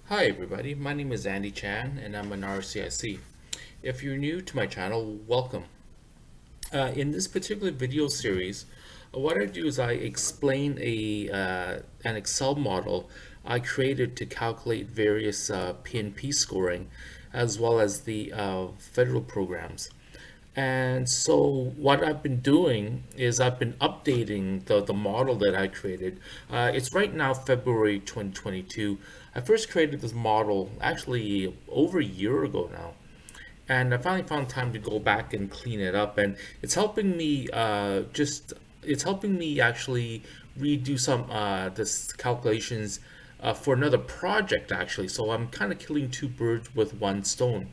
Hi everybody, my name is Andy Chan and I'm an RCIC. If you're new to my channel, welcome. In this particular video series, what I do is I explain an Excel model I created to calculate various PNP scoring as well as the federal programs. And so what I've been doing is I've been updating the model that I created. It's right now February 2022. I first created this model actually over a year ago now. And I finally found time to go back and clean it up. And it's helping me it's helping me actually redo some this calculations for another project actually. So I'm kind of killing two birds with one stone.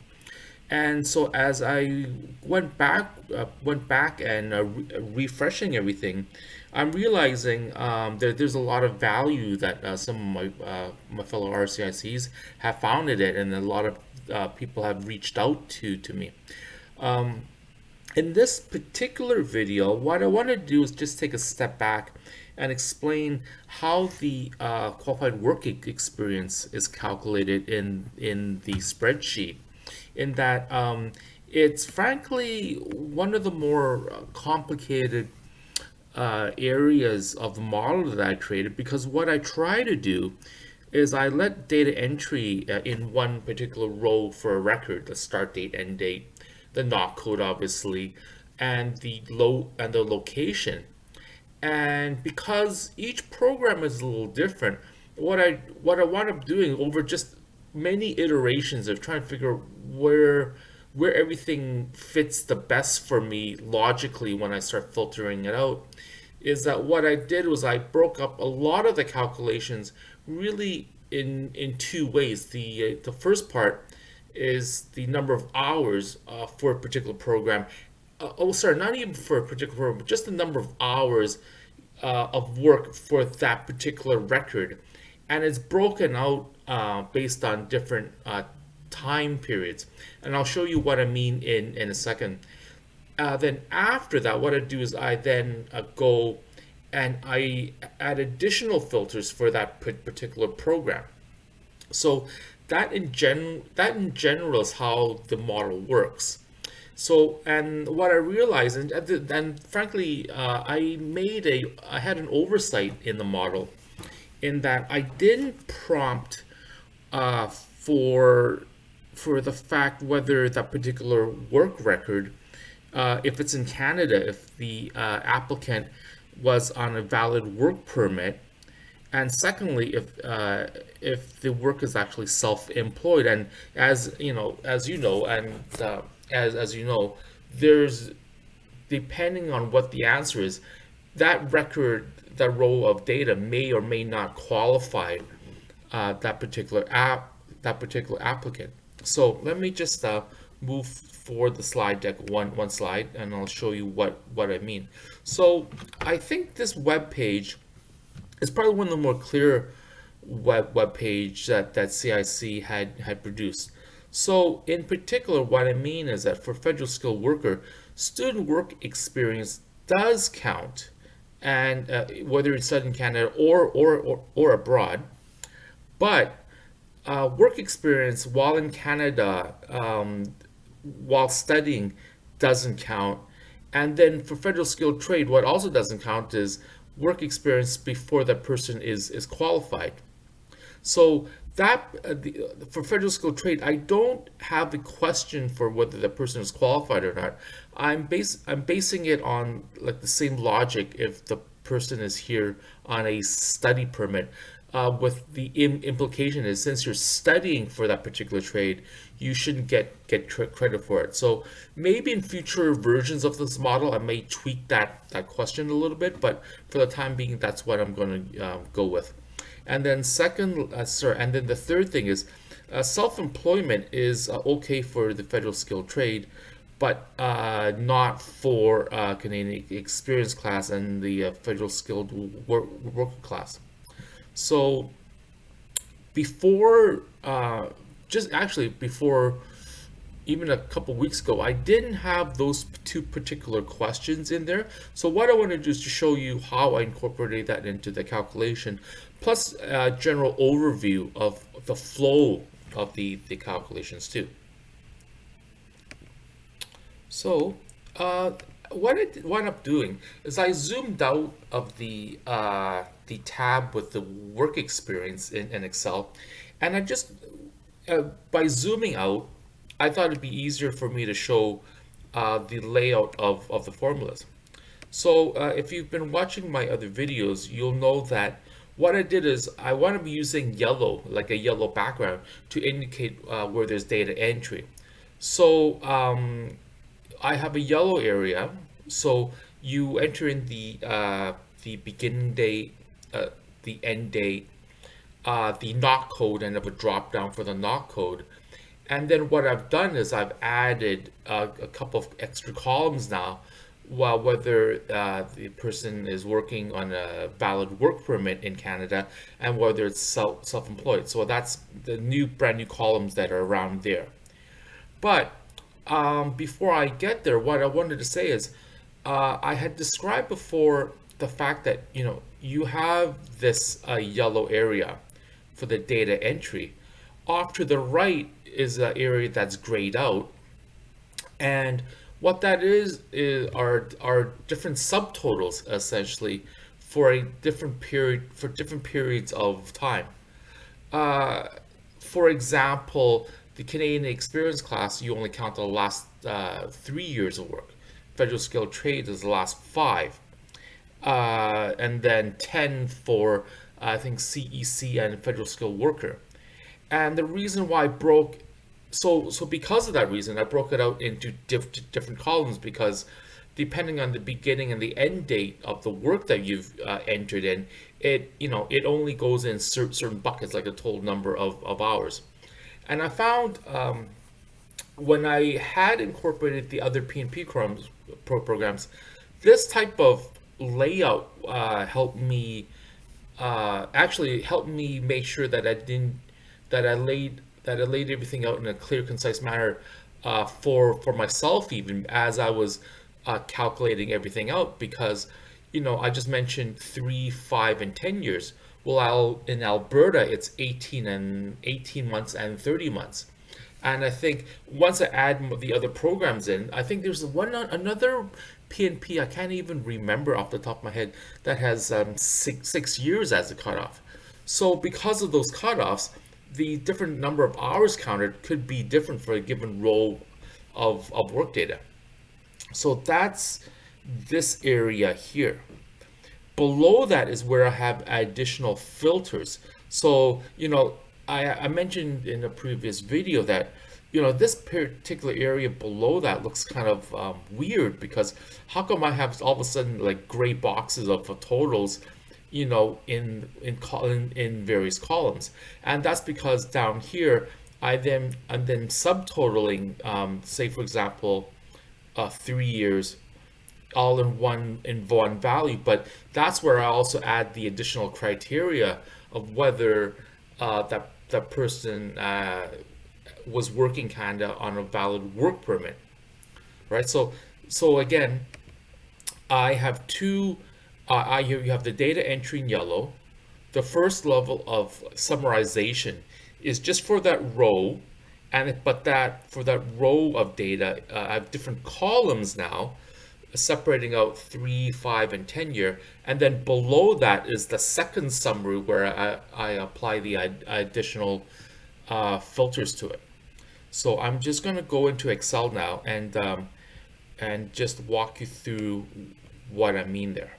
And so as I went back and refreshing everything, I'm realizing that there's a lot of value that some of my fellow RCICs have found in it, and a lot of people have reached out to me. In this particular video, what I want to do is just take a step back and explain how the qualified work experience is calculated in the spreadsheet. In that it's frankly one of the more complicated areas of the model that I created, because what I try to do is I let data entry in one particular row for a record, the start date, end date, the not code obviously, and the location. And because each program is a little different, what I wound up doing over just many iterations of trying to figure out where everything fits the best for me logically when I start filtering it out, is that what I did was I broke up a lot of the calculations really in two ways. The first part is the number of hours for a particular program. Oh, sorry, not even for a particular program, but just the number of hours of work for that particular record. And it's broken out based on different time periods. And I'll show you what I mean in a second. Then after that, what I do is I then go and I add additional filters for that particular program. So that in general is how the model works. So, and what I realized, and frankly, I had an oversight in the model, in that I didn't prompt for the fact whether that particular work record, if it's in Canada, if the applicant was on a valid work permit, and secondly, if the work is actually self-employed. And as you know, and as you know, there's, depending on what the answer is, that record, that row of data may or may not qualify that particular applicant. So let me just move forward the slide deck one slide, and I'll show you what I mean. So I think this web page is probably one of the more clear web page that CIC had produced. So in particular, what I mean is that for federal skilled worker, student work experience does count, and whether it's studied in Canada or abroad. But work experience while in Canada, while studying, doesn't count. And then for federal skilled trade, what also doesn't count is work experience before that person is qualified. So that for federal skilled trade, I don't have the question for whether the person is qualified or not. I'm basing it on like the same logic if the person is here on a study permit. With the implication is, since you're studying for that particular trade, you shouldn't get credit for it. So maybe in future versions of this model, I may tweak that question a little bit, but for the time being, that's what I'm going to go with. And then and then the third thing is, self-employment is okay for the federal skilled trade, but not for Canadian experience class and the federal skilled worker class. So before, just actually before even a couple weeks ago, I didn't have those two particular questions in there. So what I want to do is to show you how I incorporated that into the calculation, plus a general overview of the flow of the calculations too. So what I wound up doing is I zoomed out of the tab with the work experience in Excel, and I just by zooming out, I thought it'd be easier for me to show the layout of the formulas. So if you've been watching my other videos, you'll know that what I did is I want to be using yellow, like a yellow background, to indicate where there's data entry. So I have a yellow area. So you enter in the beginning date, the end date, the not code, and have a drop down for the not code. And then what I've done is I've added a couple of extra columns now, well, whether the person is working on a valid work permit in Canada and whether it's self-employed. So that's the brand new columns that are around there. But before I get there, what I wanted to say is I had described before the fact that you have this yellow area for the data entry. Off to the right is an area that's grayed out, and what that are different subtotals essentially for a different period, for different periods of time. For example, the Canadian Experience class, you only count the last 3 years of work. Federal Skilled Trade is the last 5, and then 10 for I think CEC and Federal Skilled Worker. And the reason why I broke so because of that reason, I broke it out into different columns, because depending on the beginning and the end date of the work that you've entered in, it only goes in certain buckets, like a total number of hours. And I found when I had incorporated the other PNP programs, this type of layout helped me actually helped me make sure that I laid everything out in a clear, concise manner for myself, even as I was calculating everything out. Because I just mentioned 3, 5, and 10 years. Well, in Alberta, it's 18 months and 30 months. And I think once I add the other programs in, I think there's another PNP, I can't even remember off the top of my head, that has 6 years as a cutoff. So because of those cutoffs, the different number of hours counted could be different for a given row of work data. So that's this area here. Below that is where I have additional filters. So, I mentioned in a previous video that, this particular area below that looks kind of weird, because how come I have all of a sudden like gray boxes of totals, in various columns? And that's because down here, I'm then subtotaling, say for example, 3 years, all in one value. But that's where I also add the additional criteria of whether that person was working Canada on a valid work permit, right? So again, I have two. You have the data entry in yellow. The first level of summarization is just for that row, but for that row of data, I have different columns now, separating out 3, 5, and 10 year, and then below that is the second summary where I apply the additional filters to it. So I'm just going to go into Excel now and just walk you through what I mean there.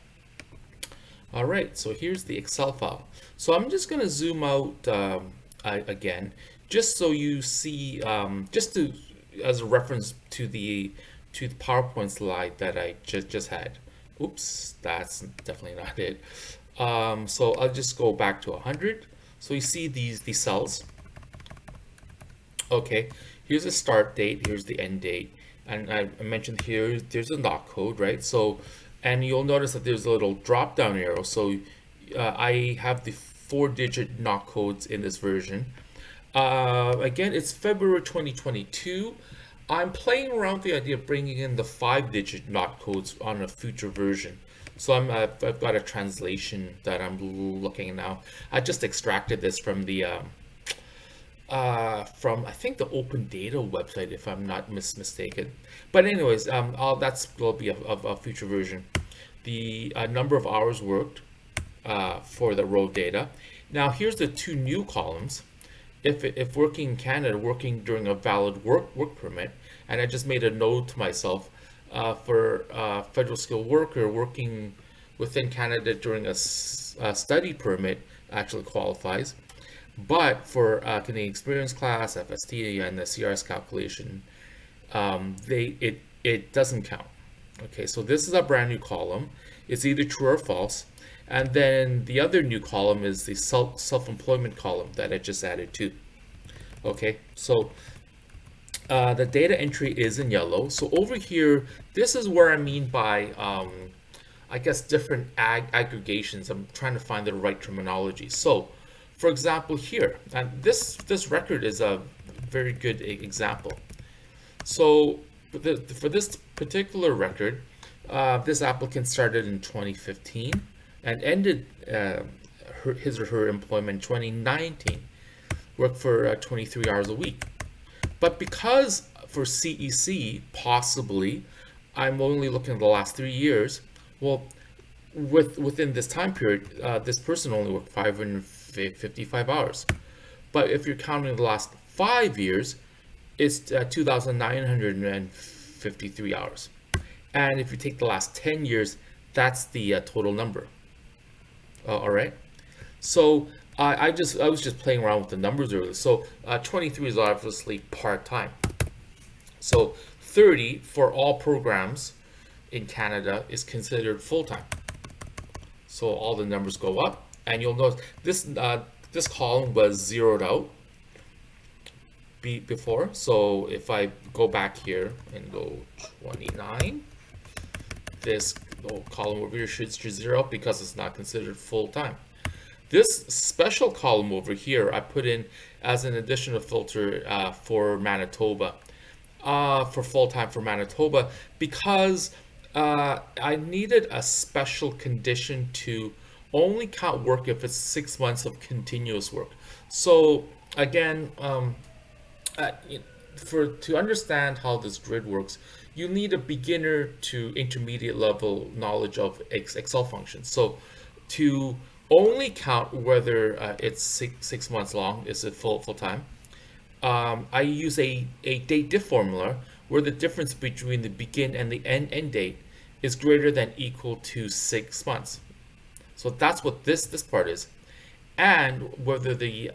All right, so here's the Excel file. So I'm just going to zoom out again, just so you see, as a reference to the PowerPoint slide that I just had. Oops, that's definitely not it. So I'll just go back to 100. So you see these cells. Okay, here's the start date, here's the end date, and I mentioned here there's a not code, right? So, and you'll notice that there's a little drop down arrow. So I have the 4-digit not codes in this version. Again, it's February 2022. I'm playing around with the idea of bringing in the 5-digit not codes on a future version. So I've got a translation that I'm looking at now. I just extracted this from the from I think the Open Data website, if I'm not mistaken. But anyways, that's will be a future version. The number of hours worked for the road data. Now here's the two new columns. If working in Canada, working during a valid work permit, and I just made a note to myself for federal skilled worker working within Canada during a study permit actually qualifies. But for Canadian Experience Class, FST, and the CRS calculation, it doesn't count. Okay, so this is a brand new column. It's either true or false. And then the other new column is the self-employment column that I just added to. Okay, so the data entry is in yellow. So over here, this is where I mean by, I guess, different aggregations. I'm trying to find the right terminology. So, for example, here, and this record is a very good example. So for this particular record, this applicant started in 2015 and ended his or her employment in 2019. Worked for 23 hours a week. But because for CEC, possibly, I'm only looking at the last 3 years, well, within this time period, this person only worked 555 hours. But if you're counting the last 5 years, it's 2,953 hours. And if you take the last 10 years, that's the total number. All right. So I was just playing around with the numbers earlier. So 23 is obviously part-time. So 30 for all programs in Canada is considered full-time. So all the numbers go up, and you'll notice this column was zeroed out before. So if I go back here and go 29, this column over here should zero out because it's not considered full-time. This special column over here I put in as an additional filter for Manitoba, for full-time for Manitoba, because I needed a special condition to only count work if it's 6 months of continuous work. So again, to understand how this grid works, you need a beginner to intermediate level knowledge of Excel functions. So to only count whether it's six months long, is it full time, I use a date diff formula where the difference between the begin and the end date is greater than equal to 6 months. So that's what this part is, and whether the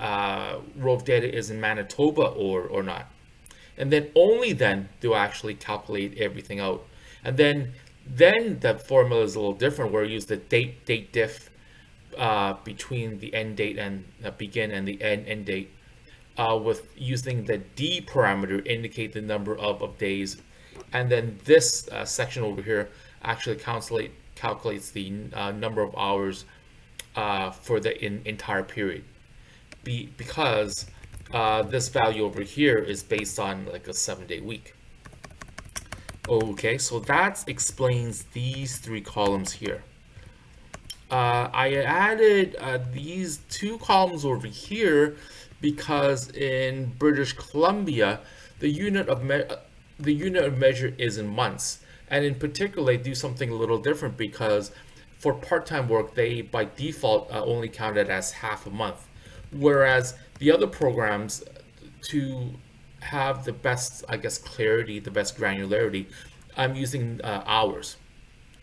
row of data is in Manitoba or not. And then only then do I actually calculate everything out. And then the formula is a little different, where I use the date diff between the end date and begin and the end date, with using the D parameter indicate the number of days. And then this section over here actually calculates the number of hours for the entire period, because this value over here is based on like a 7-day week. Okay, so that explains these 3 columns here. I added these 2 columns over here because in British Columbia, the unit of measure is in months, and in particular, they do something a little different because for part-time work, they by default only count it as half a month, whereas the other programs, to have the best, I guess, clarity, the best granularity, I'm using hours.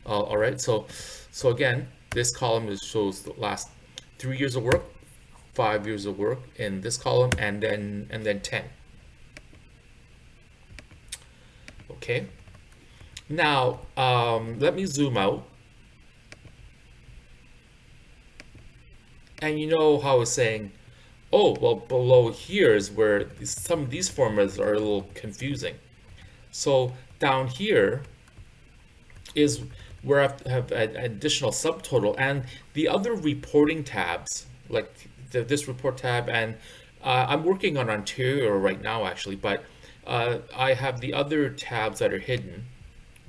All right, so again, this column shows the last 3 years of work, 5 years of work in this column, and then 10. Okay. Now let me zoom out, and you know how I was saying, oh well, below here is where some of these formulas are a little confusing. So down here is where I have an additional subtotal, and the other reporting tabs, like this report tab, and I'm working on Ontario right now actually, but I have the other tabs that are hidden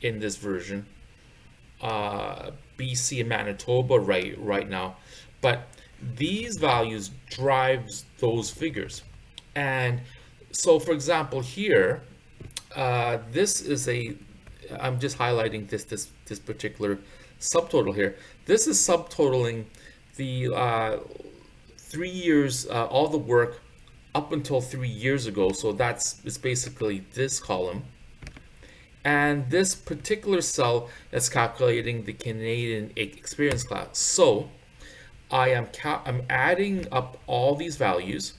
in this version, BC and Manitoba right now, but these values drives those figures. And so, for example, here, this is a, I'm just highlighting this particular subtotal here. This is subtotaling the 3 years, all the work up until 3 years ago. So it's basically this column. And this particular cell is calculating the Canadian experience class. So I'm adding up all these values,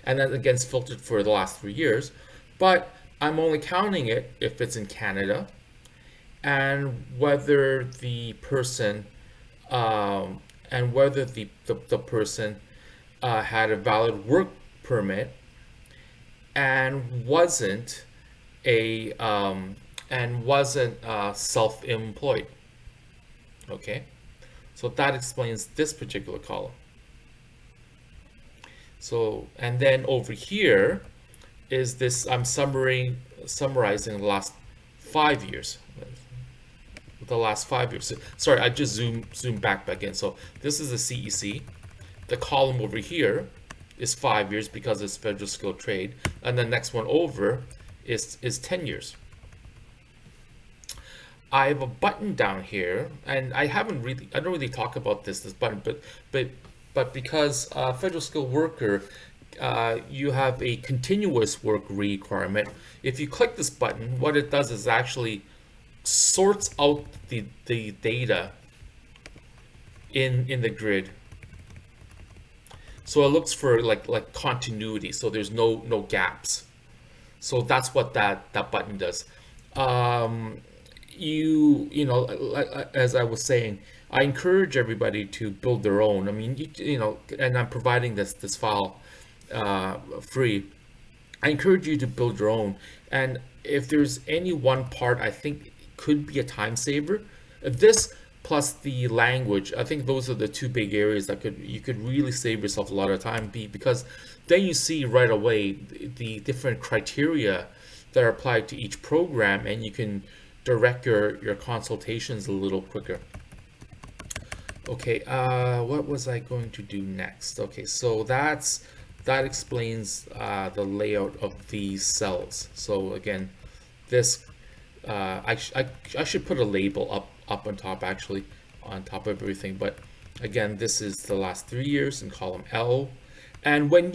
and then again it's filtered for the last 3 years, but I'm only counting it if it's in Canada, and whether the person had a valid work permit and wasn't self-employed. Okay, so that explains this particular column. So, and then over here is this, I'm summarizing the last 5 years. The last 5 years. So, sorry, I just zoom back in. So this is the CEC. The column over here is 5 years because it's federal skilled trade, and the next one over is 10 years. I have a button down here, and I don't really talk about this button, but because federal skilled worker, you have a continuous work requirement. If you click this button, what it does is actually sorts out the data in the grid. So it looks for like continuity, so there's no gaps. So that's what that button does. You know, as I was saying, I encourage everybody to build their own. I mean, you know, and I'm providing this file free. I encourage you to build your own. And if there's any one part I think could be a time saver, this plus the language, I think those are the two big areas that you could really save yourself a lot of time, because then you see right away the different criteria that are applied to each program, and you can direct your consultations a little quicker. Okay, what was I going to do next? Okay, so that explains the layout of these cells. So again, this I should put a label up on top, actually, on top of everything. But again, this is the last 3 years in column L. And when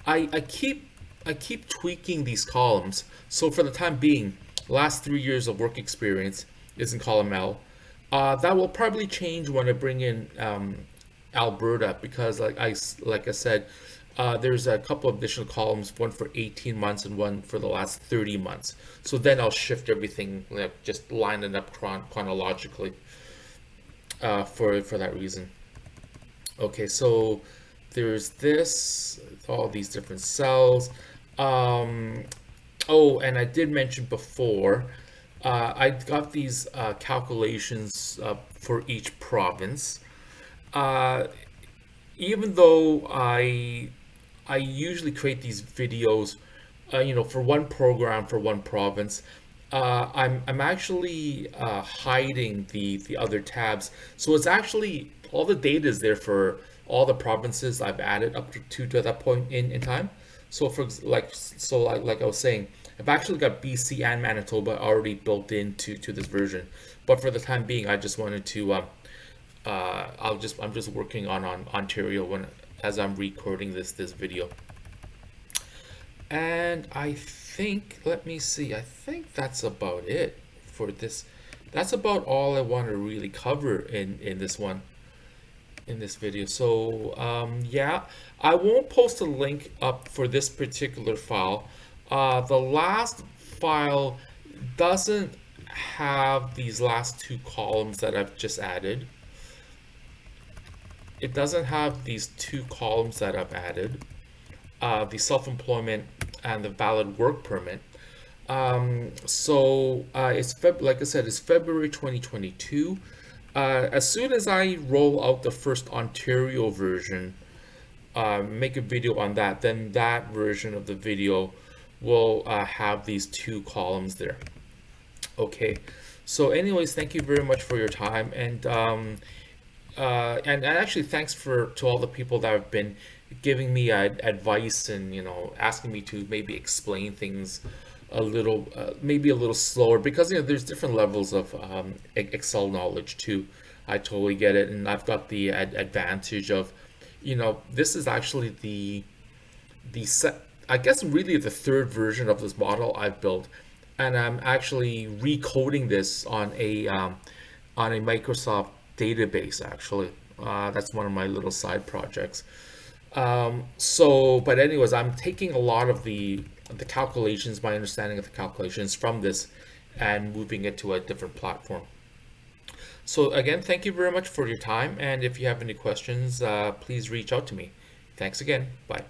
I keep tweaking these columns. So for the time being, last 3 years of work experience is in column L. That will probably change when I bring in Alberta, because like I said, there's a couple of additional columns, one for 18 months and one for the last 30 months. So then I'll shift everything, just line it up chronologically for that reason. Okay, so there's all these different cells. Oh, and I did mention before, I got these calculations for each province. Even though I usually create these videos, you know, for one program for one province, I'm actually hiding the other tabs. So it's actually all the data is there for all the provinces I've added up to that point in time. So like I was saying, I've actually got BC and Manitoba already built into this version. But for the time being, I just wanted to I'm just working on Ontario as I'm recording this video. And I think, let me see, I think that's about it for this. That's about all I want to really cover in this video. So yeah, I won't post a link up for this particular file. The last file doesn't have these last two columns that I've just added. It doesn't have these two columns that I've added, the self-employment and the valid work permit. So it's like I said, it's February 2022. As soon as I roll out the first Ontario version, make a video on that, then that version of the video will have these two columns there. Okay. So anyways, thank you very much for your time, and actually thanks for to all the people that have been giving me advice and asking me to maybe explain things a little maybe a little slower, because there's different levels of Excel knowledge too. I totally get it, and I've got the advantage of this is actually the set, I guess really the third version of this model I've built, and I'm actually recoding this on a Microsoft database actually. That's one of my little side projects. But anyways, I'm taking a lot of the calculations, my understanding of the calculations from this, and moving it to a different platform. So again, thank you very much for your time, and if you have any questions, please reach out to me. Thanks again. Bye.